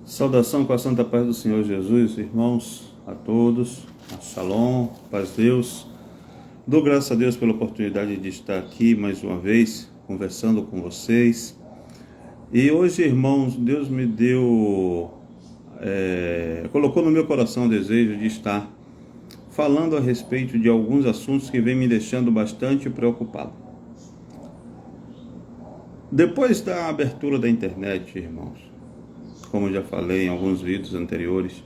Saudação com a santa paz do Senhor Jesus, irmãos, a todos, a Shalom, paz de Deus. Dou graças a Deus pela oportunidade de estar aqui mais uma vez, conversando com vocês. E hoje, irmãos, Deus me colocou no meu coração o desejo de estar falando a respeito de alguns assuntos que vem me deixando bastante preocupado. Depois da abertura da internet, irmãos, como eu já falei em alguns vídeos anteriores,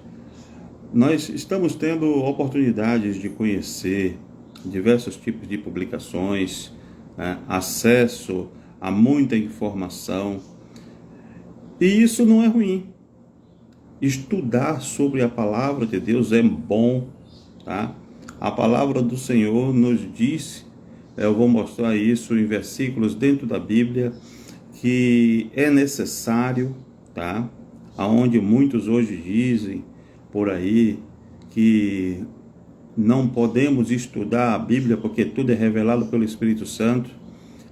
nós estamos tendo oportunidades de conhecer diversos tipos de publicações, acesso a muita informação, e isso não é ruim. Estudar sobre a palavra de Deus é bom, tá? A palavra do Senhor nos diz, eu vou mostrar isso em versículos dentro da Bíblia, que é necessário, tá? Aonde muitos hoje dizem por aí que não podemos estudar a Bíblia porque tudo é revelado pelo Espírito Santo,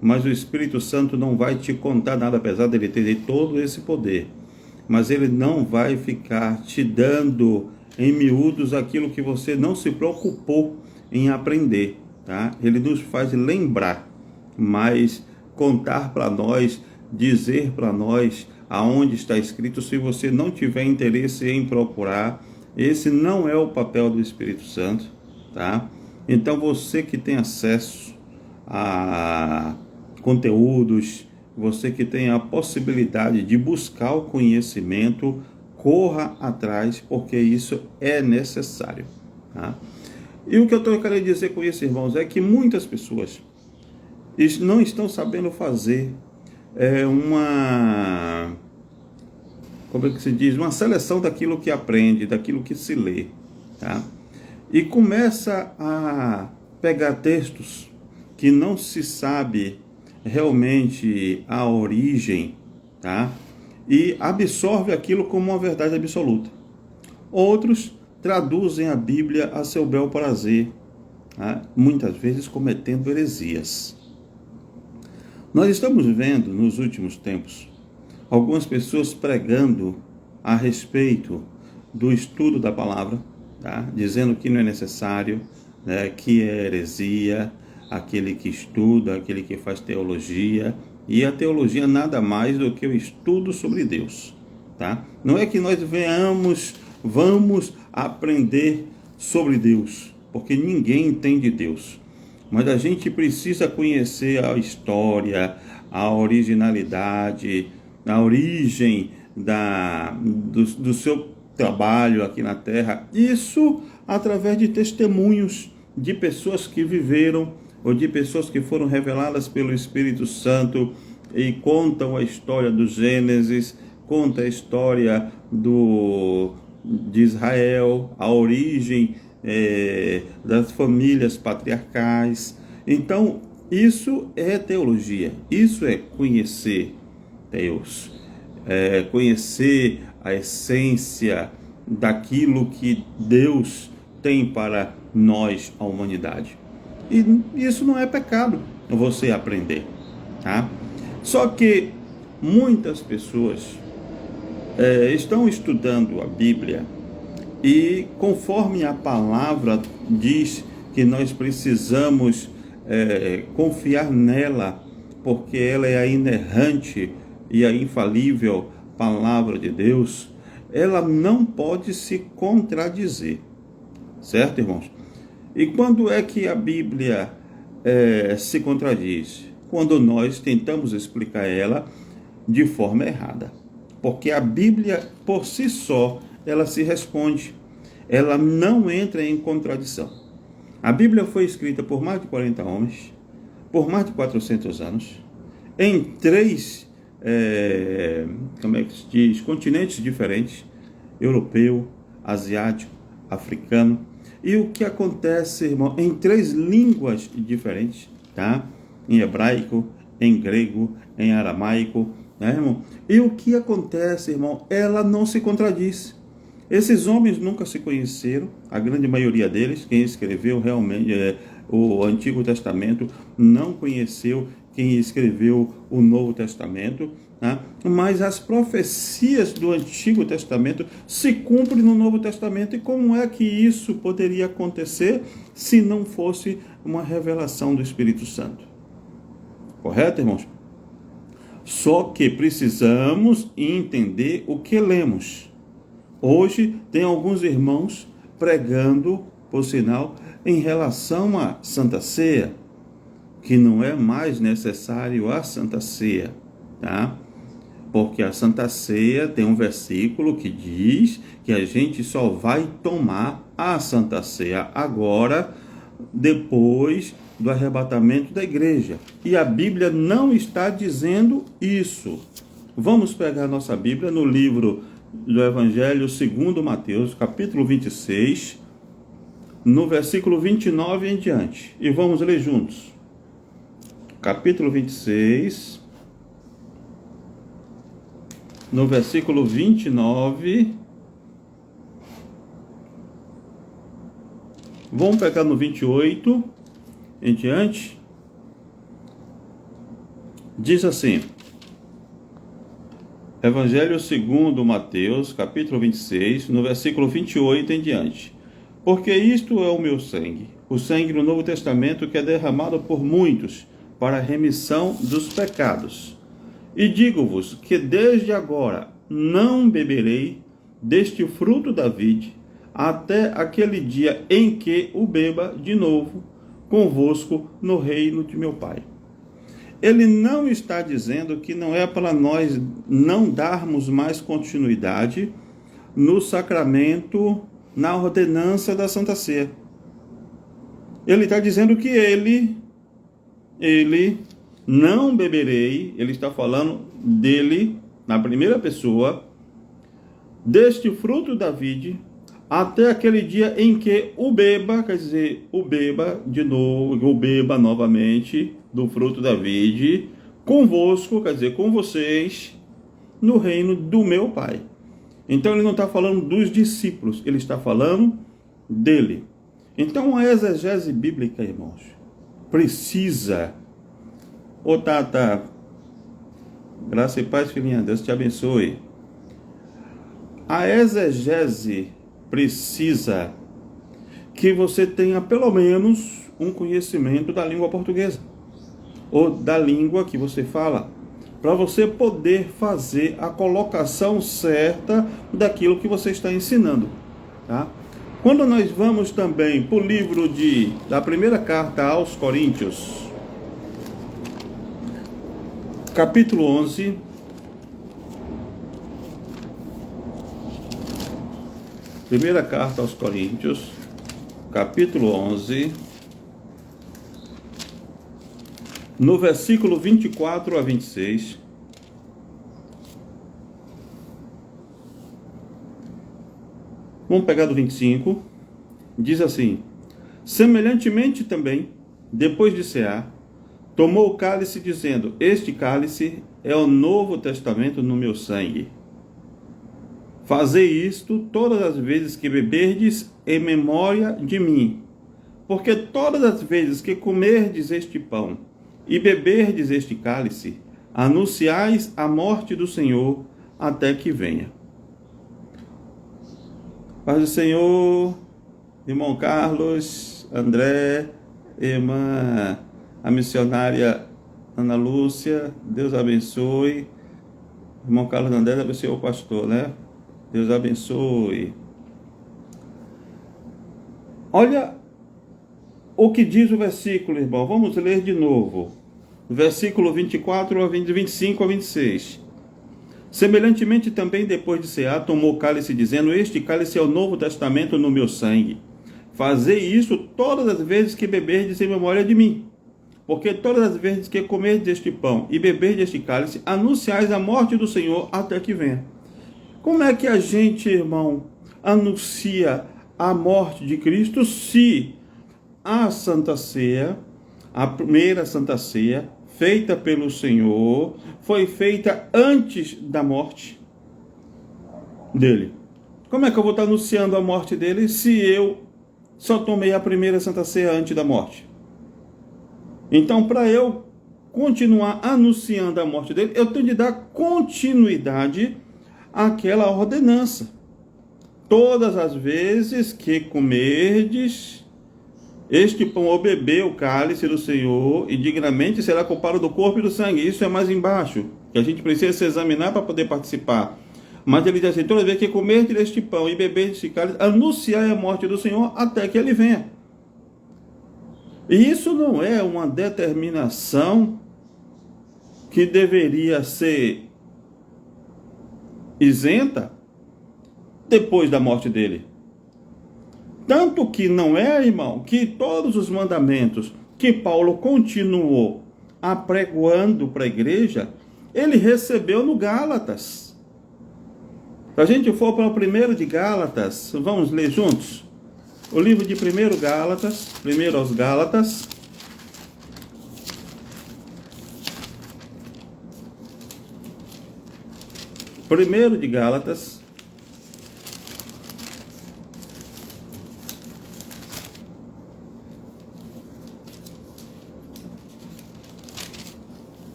mas o Espírito Santo não vai te contar nada, apesar dele ter todo esse poder, mas ele não vai ficar te dando em miúdos aquilo que você não se preocupou em aprender, tá? Ele nos faz lembrar, mas contar para nós, dizer para nós aonde está escrito, se você não tiver interesse em procurar, esse não é o papel do Espírito Santo, tá? Então você que tem acesso a conteúdos, você que tem a possibilidade de buscar o conhecimento, corra atrás, porque isso é necessário, tá? E o que eu estou querendo dizer com isso, irmãos, é que muitas pessoas não estão sabendo fazer como é que se diz? Uma seleção daquilo que aprende, daquilo que se lê, tá? E começa a pegar textos que não se sabe realmente a origem, tá? E absorve aquilo como uma verdade absoluta. Outros traduzem a Bíblia a seu bel prazer, tá? Muitas vezes cometendo heresias. Nós estamos vendo nos últimos tempos algumas pessoas pregando a respeito do estudo da palavra, tá? Dizendo que não é necessário, né? Que é heresia, aquele que estuda, aquele que faz teologia, e a teologia nada mais do que o estudo sobre Deus, tá? Não é que nós vamos aprender sobre Deus, porque ninguém entende Deus. Mas a gente precisa conhecer a história, a originalidade, a origem do seu trabalho aqui na Terra. Isso através de testemunhos de pessoas que viveram ou de pessoas que foram reveladas pelo Espírito Santo e contam a história do Gênesis, conta a história de Israel, a origem das famílias patriarcais. Então, isso é teologia, isso é conhecer Deus, conhecer a essência daquilo que Deus tem para nós, a humanidade. E isso não é pecado, você aprender, tá? Só que muitas pessoas estão estudando a Bíblia e conforme a palavra diz que nós precisamos confiar nela, porque ela é a inerrante e a infalível palavra de Deus, ela não pode se contradizer, certo, irmãos? E quando é que a Bíblia se contradiz? Quando nós tentamos explicar ela de forma errada, porque a Bíblia por si só ela se responde, ela não entra em contradição. A Bíblia foi escrita por mais de 40 homens, por mais de 400 anos, em três continentes diferentes: europeu, asiático, africano. E o que acontece, irmão, em três línguas diferentes, tá? Em hebraico, em grego, em aramaico, né, irmão? E o que acontece, irmão, ela não se contradiz. Esses homens nunca se conheceram, a grande maioria deles, quem escreveu realmente o Antigo Testamento, não conheceu quem escreveu o Novo Testamento, né? mas as profecias do Antigo Testamento se cumprem no Novo Testamento. E como é que isso poderia acontecer se não fosse uma revelação do Espírito Santo? Correto, irmãos? Só que precisamos entender o que lemos. Hoje tem alguns irmãos pregando, por sinal, em relação à Santa Ceia, que não é mais necessário a Santa Ceia, tá? Porque a Santa Ceia tem um versículo que diz que a gente só vai tomar a Santa Ceia agora, depois do arrebatamento da igreja. E a Bíblia não está dizendo isso. Vamos pegar a nossa Bíblia no livro do Evangelho segundo Mateus, capítulo 26, no versículo 29 em diante. E vamos ler juntos. Capítulo 26, no versículo 29. Vamos pegar no 28 em diante. Diz assim: Evangelho segundo Mateus, capítulo 26, no versículo 28 em diante. Porque isto é o meu sangue, o sangue do Novo Testamento, que é derramado por muitos para a remissão dos pecados. E digo-vos que desde agora não beberei deste fruto da vide, até aquele dia em que o beba de novo convosco no reino de meu Pai. Ele não está dizendo que não é para nós não darmos mais continuidade no sacramento, na ordenança da Santa Ceia. Ele está dizendo que ele não beberei, ele está falando dele, na primeira pessoa, deste fruto da vide, até aquele dia em que o beba, quer dizer, o beba de novo, o beba novamente do fruto da vide, convosco, quer dizer, com vocês, no reino do meu Pai. Então ele não está falando dos discípulos, ele está falando dele. Então a exegese bíblica, irmãos, precisa... Ô Tata, graça e paz, filhinha, Deus te abençoe. A exegese precisa que você tenha pelo menos um conhecimento da língua portuguesa, ou da língua que você fala, para você poder fazer a colocação certa daquilo que você está ensinando, tá? Quando nós vamos também para o livro da primeira carta aos Coríntios, capítulo 11, primeira carta aos Coríntios, capítulo 11, no versículo 24 a 26, vamos pegar do 25, diz assim: semelhantemente também, depois de cear, tomou o cálice, dizendo: este cálice é o Novo Testamento no meu sangue. Fazei isto todas as vezes que beberdes em memória de mim. Porque todas as vezes que comerdes este pão e beberdes este cálice, anunciais a morte do Senhor até que venha. Paz do Senhor, irmão Carlos, André, irmã, a missionária Ana Lúcia, Deus abençoe. Irmão Carlos André deve ser o pastor, né? Deus abençoe. Olha o que diz o versículo, irmão. Vamos ler de novo. Versículo 24 a 25 a 26. Semelhantemente também, depois de cear, tomou o cálice, dizendo: este cálice é o Novo Testamento no meu sangue. Fazei isso todas as vezes que beberdes em memória de mim. Porque todas as vezes que comerdes este pão e beberdes este cálice, anunciais a morte do Senhor até que venha. Como é que a gente, irmão, anuncia a morte de Cristo se a Santa Ceia, a primeira Santa Ceia, feita pelo Senhor, foi feita antes da morte dele? Como é que eu vou estar anunciando a morte dele se eu só tomei a primeira Santa Ceia antes da morte? Então, para eu continuar anunciando a morte dele, eu tenho de dar continuidade àquela ordenança. Todas as vezes que comerdes este pão ou beber o cálice do Senhor, e dignamente será culpado do corpo e do sangue. Isso é mais embaixo, que a gente precisa se examinar para poder participar. Mas ele diz assim: toda vez que comerdes este pão e beber este cálice, anunciai a morte do Senhor até que ele venha. E isso não é uma determinação que deveria ser isenta depois da morte dele. Tanto que não é, irmão, que todos os mandamentos que Paulo continuou apregoando para a igreja, ele recebeu no Gálatas. Se a gente for para o primeiro de Gálatas, vamos ler juntos? O livro de primeiro aos Gálatas. Primeiro de Gálatas.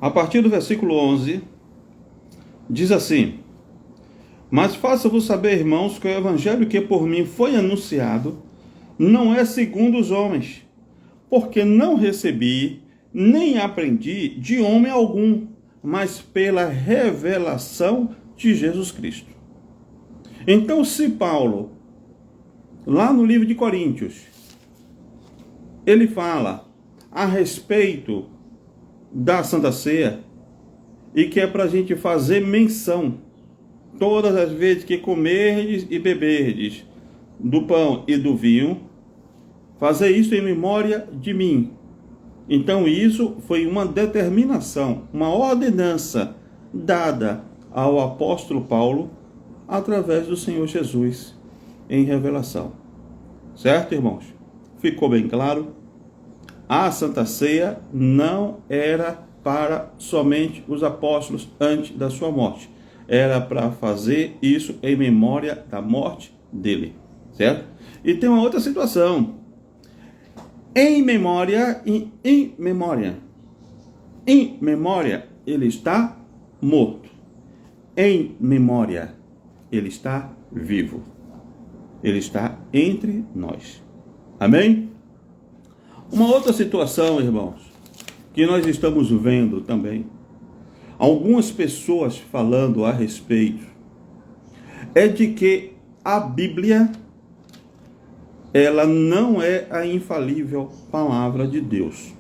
A partir do versículo 11, diz assim: mas faço-vos saber, irmãos, que o evangelho que por mim foi anunciado não é segundo os homens, porque não recebi, nem aprendi de homem algum, mas pela revelação de Jesus Cristo. Então, se Paulo, lá no livro de Coríntios, ele fala a respeito da Santa Ceia, e que é para a gente fazer menção, todas as vezes que comerdes e beberdes do pão e do vinho, fazer isso em memória de mim. Então isso foi uma determinação, uma ordenança dada ao apóstolo Paulo através do Senhor Jesus em revelação. Certo, irmãos? Ficou bem claro? A Santa Ceia não era para somente os apóstolos antes da sua morte. Era para fazer isso em memória da morte dele. Certo? E tem uma outra situação. Em memória e em memória. Em memória, ele está morto. Em memória, ele está vivo. Ele está entre nós. Amém? Uma outra situação, irmãos, que nós estamos vendo também, algumas pessoas falando a respeito, é de que a Bíblia, ela não é a infalível palavra de Deus.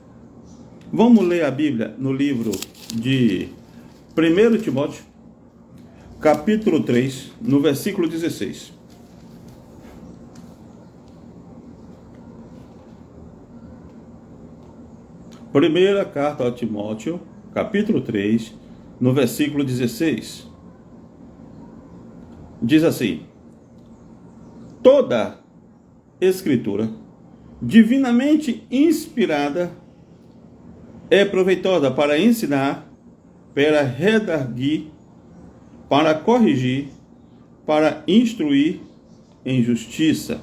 Vamos ler a Bíblia no livro de 1 Timóteo, capítulo 3, no versículo 16. Primeira carta a Timóteo, capítulo 3, no versículo 16. Diz assim: toda Escritura, divinamente inspirada, é proveitosa para ensinar, para redarguir, para corrigir, para instruir em justiça,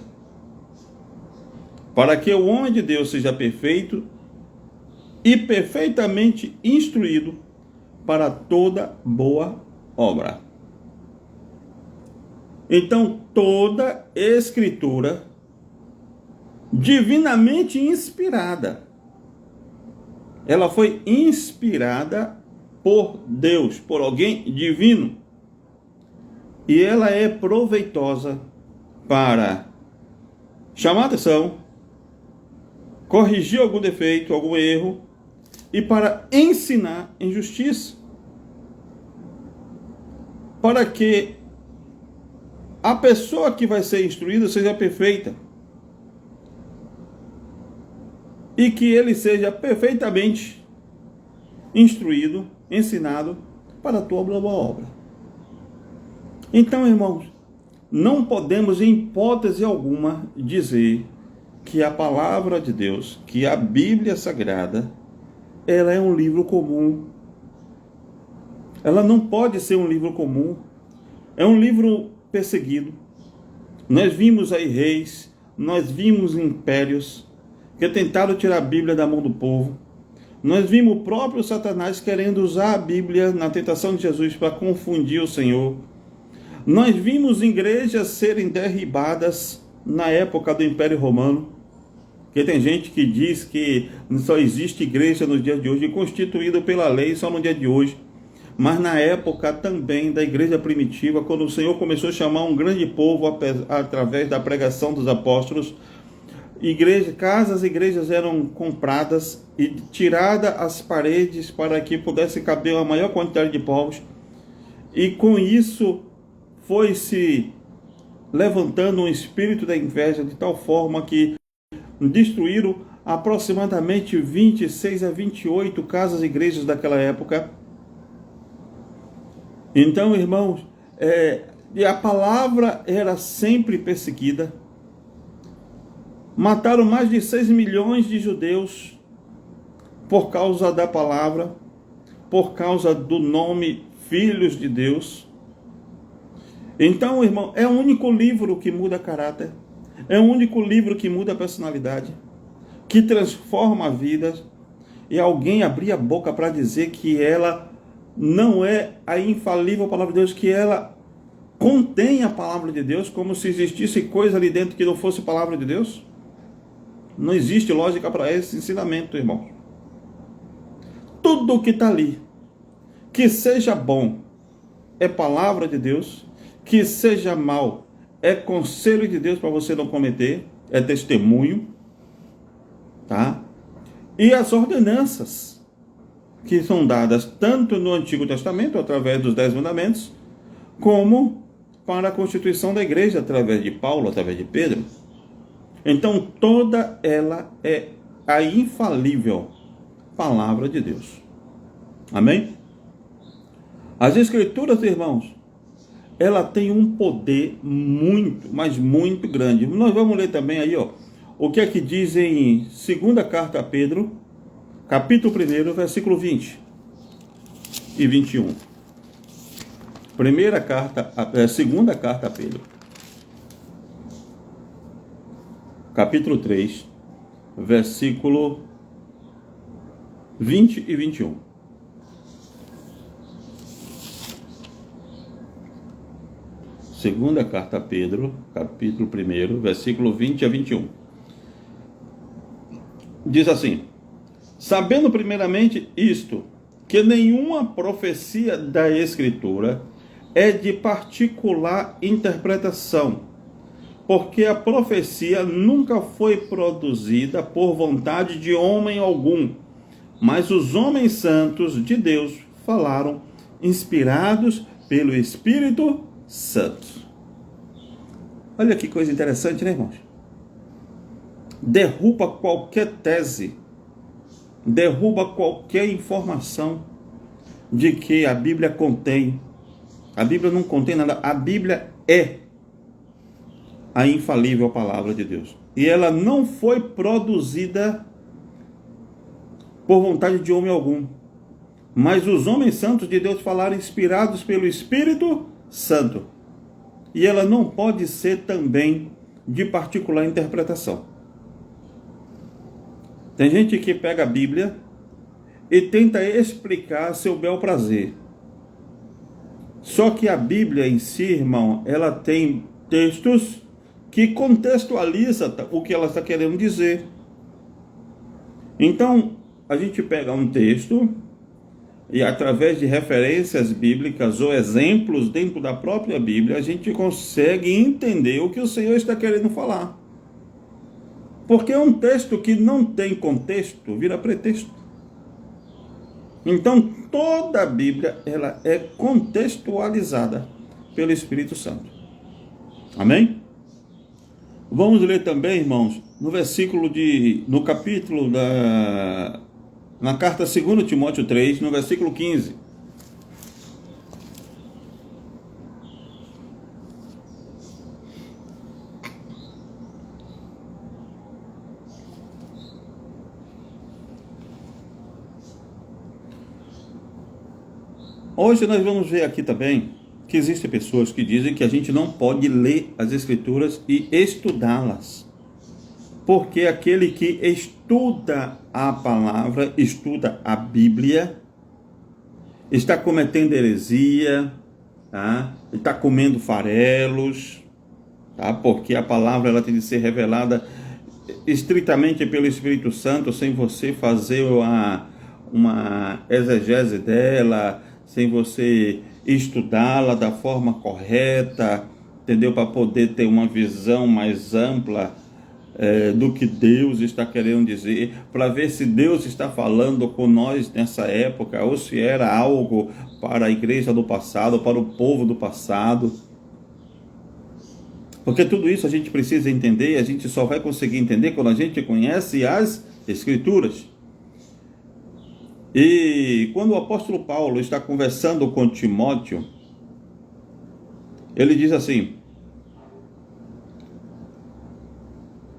para que o homem de Deus seja perfeito e perfeitamente instruído para toda boa obra. Então, toda Escritura divinamente inspirada, ela foi inspirada por Deus, por alguém divino, e ela é proveitosa para chamar atenção, corrigir algum defeito, algum erro, e para ensinar em justiça, para que a pessoa que vai ser instruída seja perfeita, e que ele seja perfeitamente instruído, ensinado para a tua boa obra. Então, irmãos, não podemos em hipótese alguma dizer que a palavra de Deus, que a Bíblia Sagrada, ela é um livro comum. Ela não pode ser um livro comum. É um livro perseguido. Nós vimos aí reis nós vimos impérios que tentaram tirar a Bíblia da mão do povo. Nós vimos o próprio Satanás querendo usar a Bíblia na tentação de Jesus para confundir o Senhor. Nós vimos igrejas serem derribadas na época do Império Romano. Porque tem gente que diz que só existe igreja nos dias de hoje, constituída pela lei só no dia de hoje. Mas na época também da igreja primitiva, quando o Senhor começou a chamar um grande povo através da pregação dos apóstolos, igrejas eram compradas e tiradas as paredes para que pudesse caber uma maior quantidade de povos. E com isso foi se levantando um espírito da inveja de tal forma que destruíram aproximadamente 26 a 28 casas-igrejas daquela época. Então, irmãos, a palavra era sempre perseguida. Mataram mais de 6 milhões de judeus por causa da palavra, por causa do nome Filhos de Deus. Então, irmão, é o único livro que muda caráter, é o único livro que muda a personalidade, que transforma a vida. E alguém abrir a boca para dizer que ela não é a infalível palavra de Deus, que ela contém a palavra de Deus, como se existisse coisa ali dentro que não fosse palavra de Deus? Não existe lógica para esse ensinamento, irmão. Tudo que está ali, que seja bom, é palavra de Deus, que seja mal, é conselho de Deus para você não cometer, é testemunho, tá? E as ordenanças que são dadas tanto no Antigo Testamento, através dos 10 mandamentos, como para a constituição da igreja, através de Paulo, através de Pedro. Então, toda ela é a infalível palavra de Deus. Amém? As Escrituras, irmãos, ela tem um poder muito, mas muito grande. Nós vamos ler também aí, o que é que diz em 2ª carta a Pedro, capítulo 1, versículo 20 e 21. 2ª carta a Pedro, capítulo 3, versículo 20 e 21. Segunda carta a Pedro, capítulo 1, versículo 20 a 21. Diz assim: sabendo primeiramente isto, que nenhuma profecia da Escritura é de particular interpretação, porque a profecia nunca foi produzida por vontade de homem algum, mas os homens santos de Deus falaram, inspirados pelo Espírito Santo. Olha que coisa interessante, né, irmãos? Derruba qualquer tese, derruba qualquer informação de que a Bíblia contém. A Bíblia não contém nada, a Bíblia é a infalível palavra de Deus. E ela não foi produzida por vontade de homem algum, mas os homens santos de Deus falaram inspirados pelo Espírito Santo. E ela não pode ser também de particular interpretação. Tem gente que pega a Bíblia e tenta explicar a seu bel prazer. Só que a Bíblia em si, irmão, ela tem textos que contextualiza o que ela está querendo dizer. Então, a gente pega um texto e através de referências bíblicas ou exemplos dentro da própria Bíblia, a gente consegue entender o que o Senhor está querendo falar. Porque um texto que não tem contexto vira pretexto. Então, toda a Bíblia ela é contextualizada pelo Espírito Santo. Amém? Vamos ler também, irmãos, no capítulo na carta 2 Timóteo 3, no versículo 15. Hoje nós vamos ver aqui também que existem pessoas que dizem que a gente não pode ler as Escrituras e estudá-las. Porque aquele que estuda a palavra, estuda a Bíblia, está cometendo heresia, tá? Está comendo farelos, tá? Porque a palavra ela tem de ser revelada estritamente pelo Espírito Santo, sem você fazer uma exegese dela, sem você estudá-la da forma correta, entendeu? Para poder ter uma visão mais ampla do que Deus está querendo dizer, para ver se Deus está falando com nós nessa época, ou se era algo para a igreja do passado, para o povo do passado. Porque tudo isso a gente precisa entender, e a gente só vai conseguir entender quando a gente conhece as Escrituras. E quando o apóstolo Paulo está conversando com Timóteo, ele diz assim: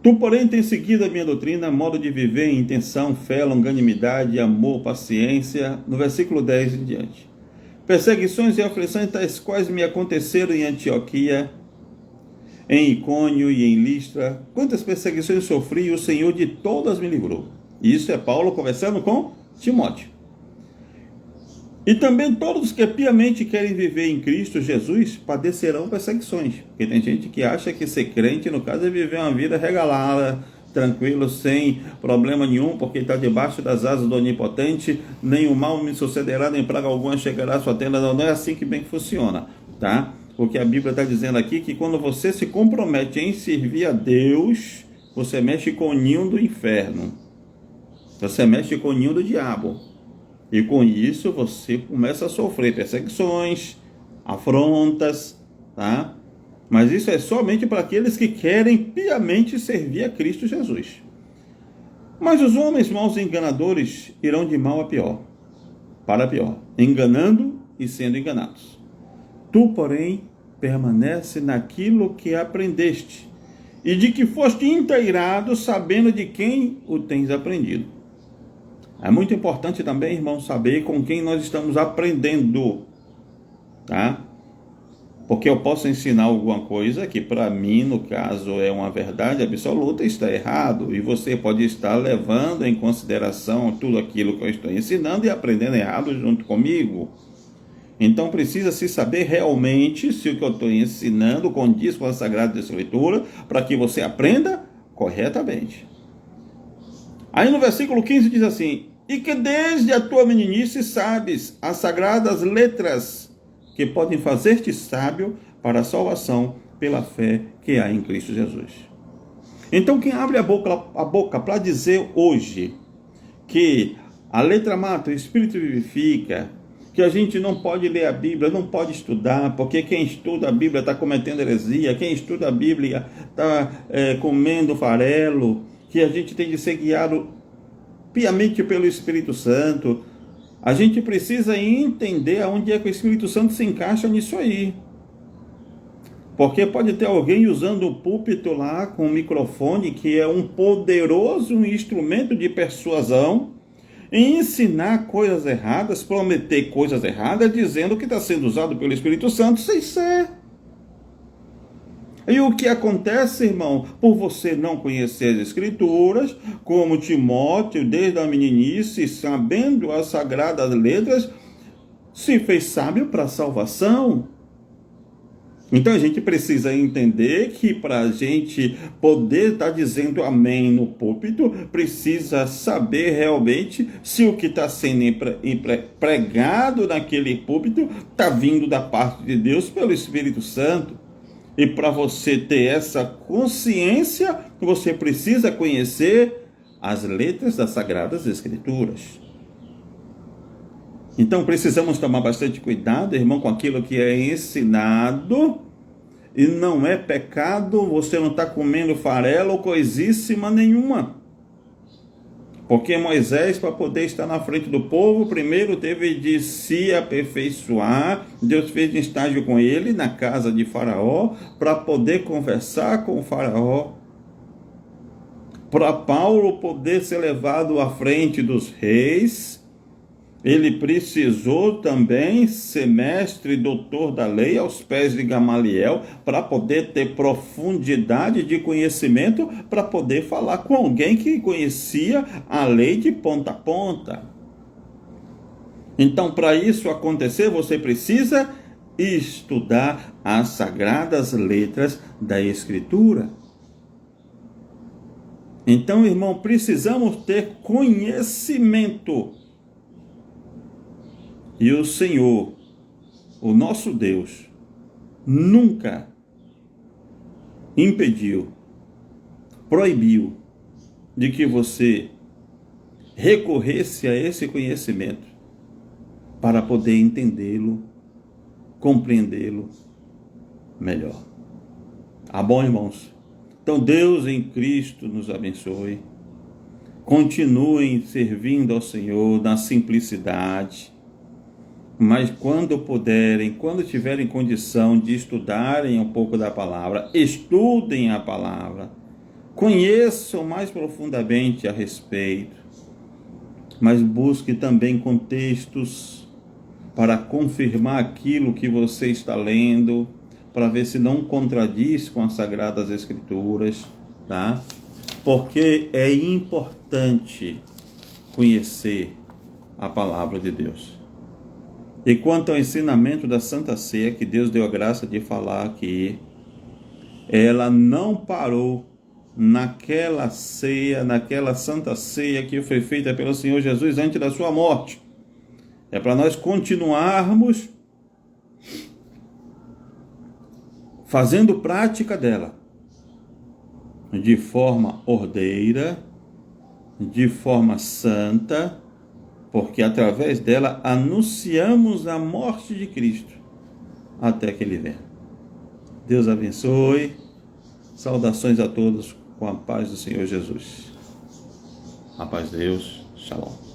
tu, porém, tens seguido a minha doutrina, modo de viver, intenção, fé, longanimidade, amor, paciência. No versículo 10 em diante. Perseguições e aflições tais quais me aconteceram em Antioquia, em Icônio e em Listra. Quantas perseguições sofri, o Senhor de todas me livrou. Isso é Paulo conversando com Timóteo. E também todos que piamente querem viver em Cristo Jesus padecerão perseguições. Porque tem gente que acha que ser crente, no caso, é viver uma vida regalada, tranquilo, sem problema nenhum, porque está debaixo das asas do Onipotente, nem o mal me sucederá, nem praga alguma chegará à sua tenda. Não é assim que bem funciona, tá? Porque a Bíblia está dizendo aqui que quando você se compromete em servir a Deus, você mexe com o ninho do inferno. Você mexe com o ninho do diabo. E com isso você começa a sofrer perseguições, afrontas, tá? Mas isso é somente para aqueles que querem piamente servir a Cristo Jesus. Mas os homens maus e enganadores irão de mal a pior, para pior, enganando e sendo enganados. Tu, porém, permanece naquilo que aprendeste, e de que foste inteirado, sabendo de quem o tens aprendido. É muito importante também, irmão, saber com quem nós estamos aprendendo, tá? Porque eu posso ensinar alguma coisa que para mim, no caso, é uma verdade absoluta, está errado, e você pode estar levando em consideração tudo aquilo que eu estou ensinando e aprendendo errado junto comigo. Então precisa se saber realmente se o que eu estou ensinando condiz com a Sagrada Escritura, para que você aprenda corretamente. Aí no versículo 15 diz assim: e que desde a tua meninice sabes as sagradas letras que podem fazer-te sábio para a salvação pela fé que há em Cristo Jesus. Então quem abre a boca para dizer hoje que a letra mata, o Espírito vivifica, que a gente não pode ler a Bíblia, não pode estudar, porque quem estuda a Bíblia está cometendo heresia, quem estuda a Bíblia está comendo farelo, que a gente tem de ser guiado piamente pelo Espírito Santo. A gente precisa entender aonde é que o Espírito Santo se encaixa nisso aí. Porque pode ter alguém usando o púlpito lá com o microfone, que é um poderoso instrumento de persuasão, e ensinar coisas erradas, prometer coisas erradas, dizendo que está sendo usado pelo Espírito Santo sem ser. E o que acontece, irmão, por você não conhecer as Escrituras, como Timóteo, desde a meninice, sabendo as sagradas letras, se fez sábio para a salvação. Então a gente precisa entender que para a gente poder estar dizendo amém no púlpito, precisa saber realmente se o que está sendo pregado naquele púlpito está vindo da parte de Deus pelo Espírito Santo. E para você ter essa consciência, você precisa conhecer as letras das Sagradas Escrituras. Então precisamos tomar bastante cuidado, irmão, com aquilo que é ensinado. E não é pecado, você não está comendo farelo ou coisíssima nenhuma. Porque Moisés, para poder estar na frente do povo, primeiro teve de se aperfeiçoar. Deus fez um estágio com ele na casa de Faraó, para poder conversar com o Faraó. Para Paulo poder ser levado à frente dos reis, Ele precisou também ser mestre e doutor da lei aos pés de Gamaliel para poder ter profundidade de conhecimento, para poder falar com alguém que conhecia a lei de ponta a ponta. Então, para isso acontecer, você precisa estudar as sagradas letras da Escritura. Então, irmão, precisamos ter conhecimento. E o Senhor, o nosso Deus, nunca impediu, proibiu de que você recorresse a esse conhecimento para poder entendê-lo, compreendê-lo melhor. Tá bom, irmãos? Então, Deus em Cristo nos abençoe. Continuem servindo ao Senhor na simplicidade. Mas quando puderem, quando tiverem condição de estudarem um pouco da palavra, estudem a palavra, conheçam mais profundamente a respeito, mas busque também contextos para confirmar aquilo que você está lendo, para ver se não contradiz com as Sagradas Escrituras, tá? Porque é importante conhecer a palavra de Deus. E quanto ao ensinamento da Santa Ceia, que Deus deu a graça de falar aqui, ela não parou naquela ceia, naquela Santa Ceia que foi feita pelo Senhor Jesus antes da sua morte. É para nós continuarmos fazendo prática dela, de forma ordeira, de forma santa, porque através dela anunciamos a morte de Cristo até que Ele venha. Deus abençoe. Saudações a todos com a paz do Senhor Jesus. A paz de Deus. Shalom.